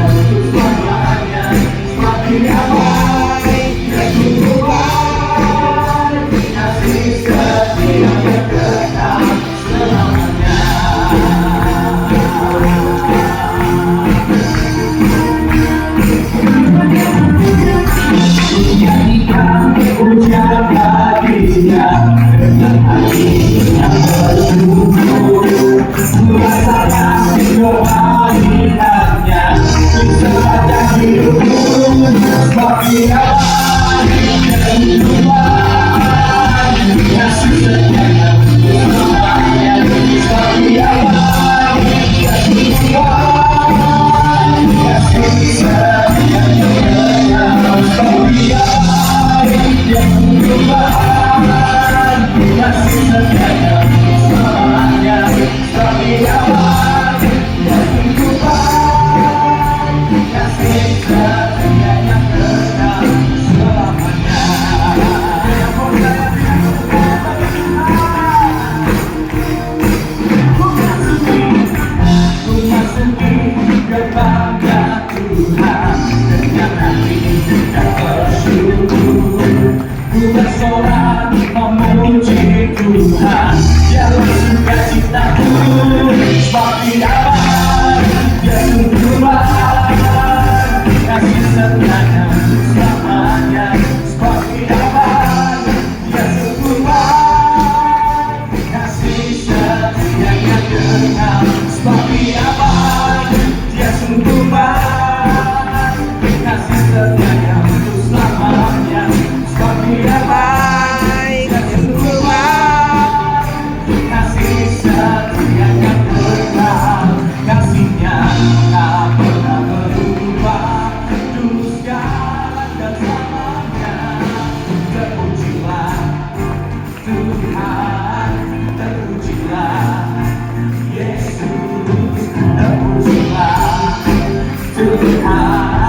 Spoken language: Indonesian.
untuk selamanya. Semakin damai dan Tuhan, kasih setia yang kekal selamanya. Jadikan ujian baginya dengan hati yang bersyukur, merasakan kehadirannya di sepanjang hidupku. Semakin aman dan Tuhan, kasih setianya selamanya. Semakin aman dan Tuhan, kasih setianya kekal. Semakin aman dan Tuhan, kasih setianya selamanya. Semakin aman dan Tuhan, kasih setianya kekal selamanya. Ku masuki kepada Tuhan dengan hati yang bersyukur. Ku bersorak memuji Tuhan dalam sukacitaku. Semakin aman dan Tuhan, kasih setianya selamanya. Semakin aman dan Tuhan, kasih setianya kekal. Semakin aman dan Tuhan, kasih setianya untuk selamanya. Semakin aman dan Tuhan, kasih setianya kekal. Kasihnya tak pernah berubah, dulu sekarang dan selamanya. Terpujilah Tuhan, terpujilah Yesus, terpujilah Tuhan.